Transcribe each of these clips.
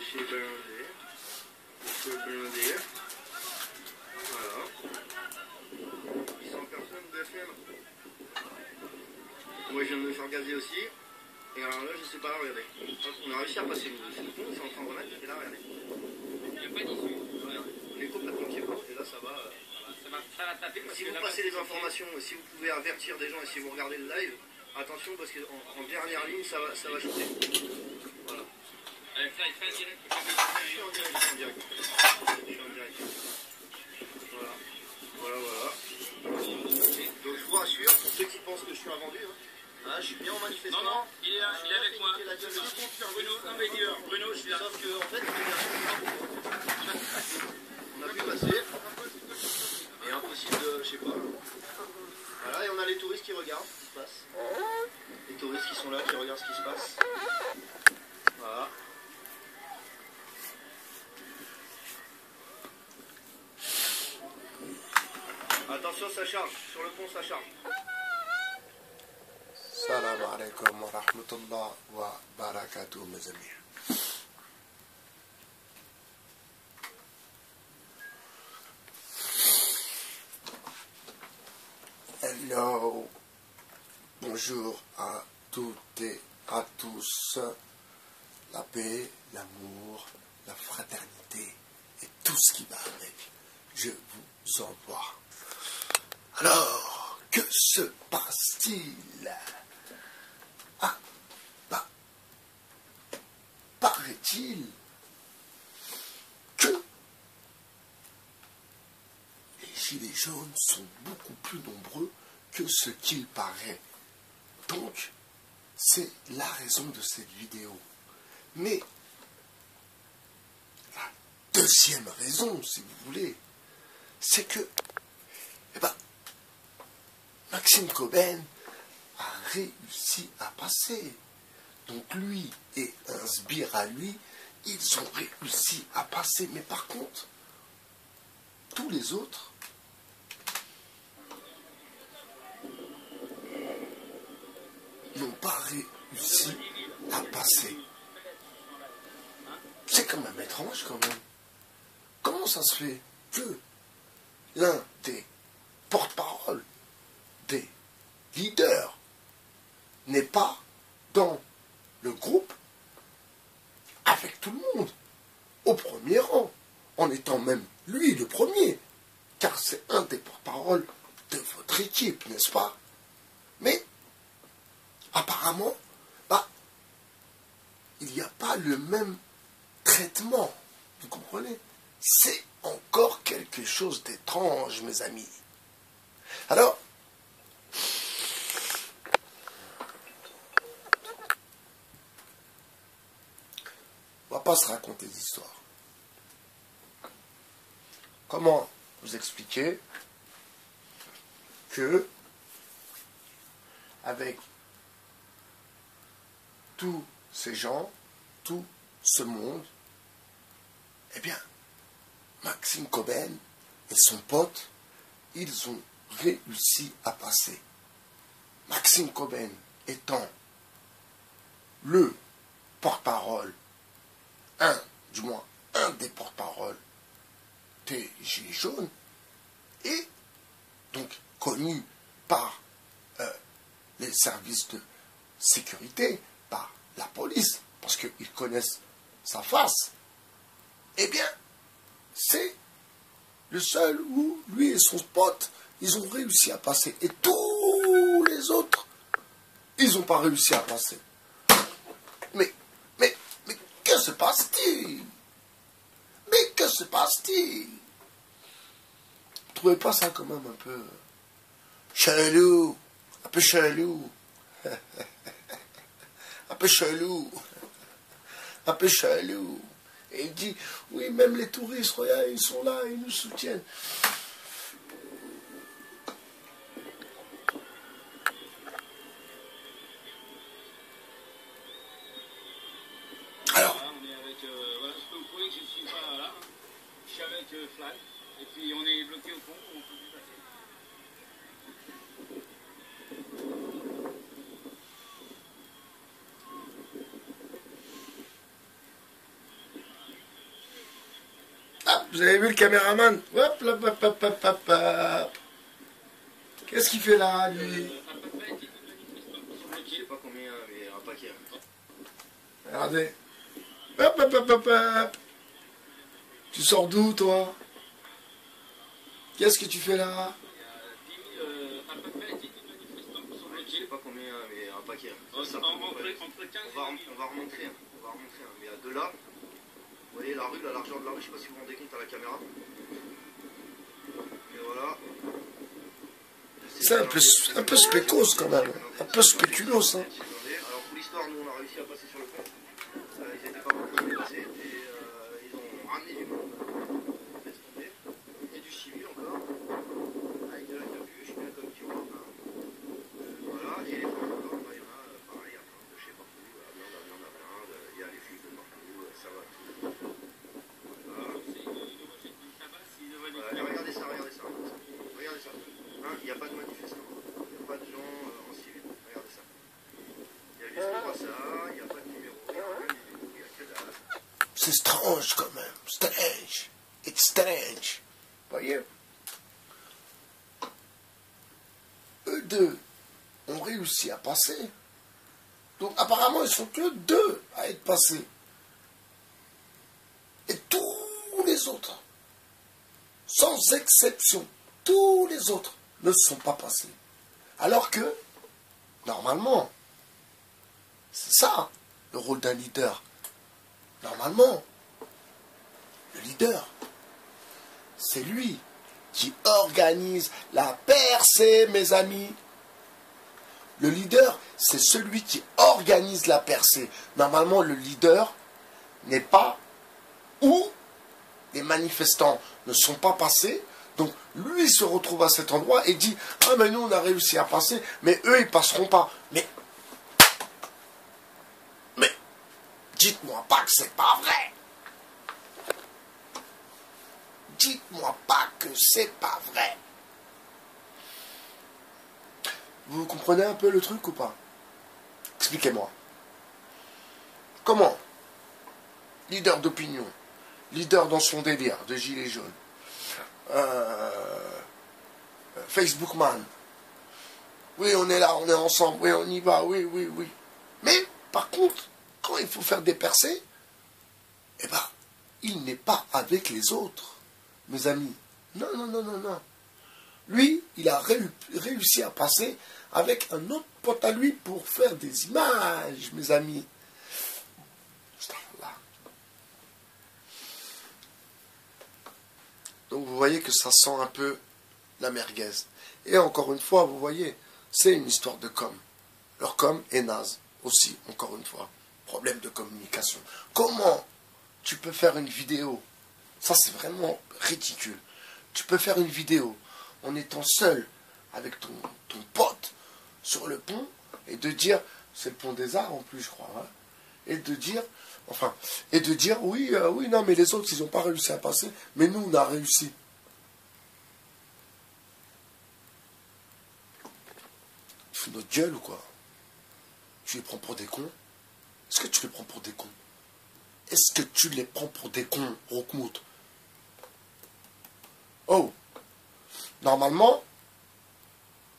chez Blindé. Chez Blindé. Voilà. 100 personnes BFM. Moi je viens de me faire gazer aussi. Et alors là je sais pas, regardez. On a réussi à passer le pont, c'est en train de remettre. Et là regardez. Il n'y a pas d'issue. Regardez. On est complètement pied et là ça va. Ça va taper. Si vous passez les informations, si vous pouvez avertir des gens et si vous regardez le live, attention parce qu'en dernière ligne ça va shooter. Voilà. Fais un direct. Je suis en direct. Voilà. Donc je vous rassure, pour ceux qui pensent que je suis un vendu, hein, je suis bien en manifestant. Non, il est avec moi. Bruno, non mais Bruno, je suis là. Sauf qu'en fait, on a pu passer. Et impossible de, je sais pas. Voilà, et on a les touristes qui regardent ce qui se passe. Les touristes qui sont là, qui regardent ce qui se passe. Voilà. Attention, ça charge. Sur le pont, ça charge. Salam alaikum wa rahmatullah wa barakatuh, mes amis. Hello. Bonjour à toutes et à tous. La paix, l'amour, la fraternité et tout ce qui va avec. Je vous envoie. Alors, que se passe-t-il? Ah, bah, paraît-il que les gilets jaunes sont beaucoup plus nombreux que ce qu'il paraît. Donc, c'est la raison de cette vidéo. Mais, la deuxième raison, si vous voulez, c'est que, Maxime Coben a réussi à passer. Donc lui et un sbire à lui, ils ont réussi à passer. Mais par contre, tous les autres n'ont pas réussi à passer. C'est quand même étrange quand même. Comment ça se fait que l'un des porte-paroles des leaders n'est pas dans le groupe avec tout le monde, au premier rang, en étant même lui le premier, car c'est un des porte-paroles de votre équipe, n'est-ce pas? Mais, apparemment, il n'y a pas le même traitement, vous comprenez? C'est encore quelque chose d'étrange, mes amis. Alors, on va pas se raconter d'histoire. Comment vous expliquer que, avec tous ces gens, tout ce monde, eh bien, Maxime Coben et son pote, ils ont réussi à passer. Maxime Coben étant le porte-parole, un des porte-paroles des Gilets jaunes, et donc connu par les services de sécurité, par la police, parce qu'ils connaissent sa face, eh bien, c'est le seul où lui et son pote, ils ont réussi à passer. Et tous les autres, ils n'ont pas réussi à passer. Mais, que se passe-t-il? Mais que se passe-t-il? Vous ne trouvez pas ça quand même un peu chelou? Un peu chelou. Un peu chelou. Un peu chelou. Et il dit, oui, même les touristes, regarde, ils sont là, ils nous soutiennent. Alors, on est avec, voilà, je peux vous prouver que je ne suis pas là. Je suis avec Fly, et puis on est bloqué au pont, on ne peut plus passer. Vous avez vu le caméraman? Hop, hop, hop, hop, hop, hop, hop. Qu'est-ce qu'il fait là, lui? Je sais pas combien, mais un paquet. Regardez. Hop, hop, hop, hop, hop. Tu sors d'où, toi? Qu'est-ce que tu fais là? Je sais pas combien, mais un paquet. On va remontrer, mais à de là, vous voyez la rue, la largeur de la rue, je sais pas si vous vous rendez compte à la caméra. Et voilà. C'est un peu spécos quand même. Un peu spéculos, hein. Alors pour l'histoire, nous on a réussi à passer sur le pont. Ils étaient pas beaucoup de passer et ils ont ramené du monde. Laisse tomber. Et du civil encore. Avec de la capuche, bien comme tu vois. Voilà, et les femmes encore, il y en a pareil, à plein de chez partout, à blinde, il y a les flics de partout, ça va tout. Voilà. Et regardez ça. Regardez ça. Hein, il n'y a pas de manifestants, il n'y a pas de gens en civil. Regardez ça. Il y a juste le brassard, il n'y a pas de numéro, il n'y a rien du tout, il n'y a que dalle. C'est strange quand même. Strange. It's strange. Voyez? Eux deux ont réussi à passer. Donc apparemment, ils sont que deux à être passés. Et tous les autres, sans exception, tous les autres ne sont pas passés. Alors que, normalement, c'est ça le rôle d'un leader. Normalement, le leader, c'est lui qui organise la percée, mes amis. Le leader, c'est celui qui organise la percée. Normalement, le leader n'est pas où les manifestants ne sont pas passés. Donc, lui se retrouve à cet endroit et dit « Ah, mais nous, on a réussi à passer, mais eux, ils passeront pas. » Mais, dites-moi pas que c'est pas vrai. Dites-moi pas que c'est pas vrai. Vous comprenez un peu le truc ou pas? Expliquez-moi. Comment? Leader d'opinion, leader dans son délire de gilet jaune, Facebook man. Oui, on est là, on est ensemble, oui, on y va, oui. Mais, par contre, quand il faut faire des percées, eh ben, il n'est pas avec les autres, mes amis. Non. Lui, il a réussi à passer avec un autre pote à lui pour faire des images, mes amis. Donc vous voyez que ça sent un peu la merguez. Et encore une fois, vous voyez, c'est une histoire de com. Leur com est naze aussi, encore une fois. Problème de communication. Comment tu peux faire une vidéo? Ça, c'est vraiment ridicule. Tu peux faire une vidéo en étant seul avec ton pote sur le pont et de dire, c'est le pont des Arts en plus, je crois, hein, et de dire, oui, non, mais les autres, ils n'ont pas réussi à passer, mais nous, on a réussi. Tu fous notre gueule ou quoi? Tu les prends pour des cons? Est-ce que tu les prends pour des cons? Est-ce que tu les prends pour des cons, Rockmout? Oh, normalement,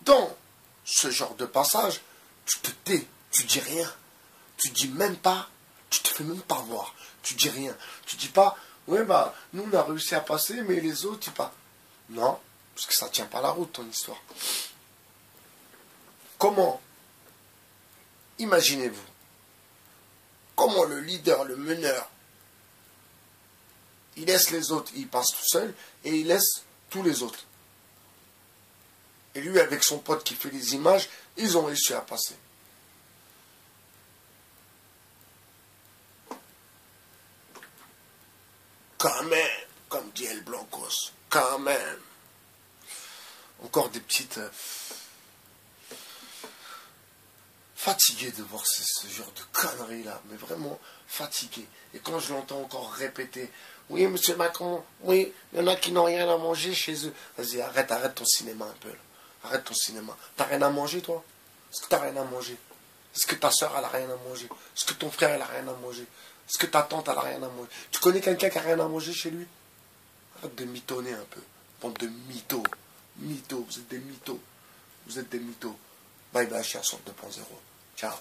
dans ce genre de passage, tu te tais, tu dis rien, tu dis même pas, tu te fais même pas voir, tu dis rien, tu dis pas, ouais bah, nous on a réussi à passer, mais les autres, ils pas. Non, parce que ça tient pas la route ton histoire. Comment, imaginez-vous, comment le leader, le meneur, il laisse les autres, il passe tout seul, et il laisse tous les autres. Et lui, avec son pote qui fait les images, ils ont réussi à passer. Quand même, comme dit El Blancos, quand même. Encore des petites... fatigué de voir ce genre de conneries là, mais vraiment fatigué. Et quand je l'entends encore répéter, oui monsieur Macron, oui, il y en a qui n'ont rien à manger chez eux. Vas-y, arrête ton cinéma un peu là. Arrête ton cinéma. T'as rien à manger toi? Est-ce que t'as rien à manger? Est-ce que ta soeur elle a rien à manger? Est-ce que ton frère elle a rien à manger? Est-ce que ta tante elle a rien à manger? Tu connais quelqu'un qui a rien à manger chez lui? Arrête de mitonner un peu. Bande de mythos. Mythos, vous êtes des mythos. Vous êtes des mythos. Bye bye, chers 2.0. Ciao.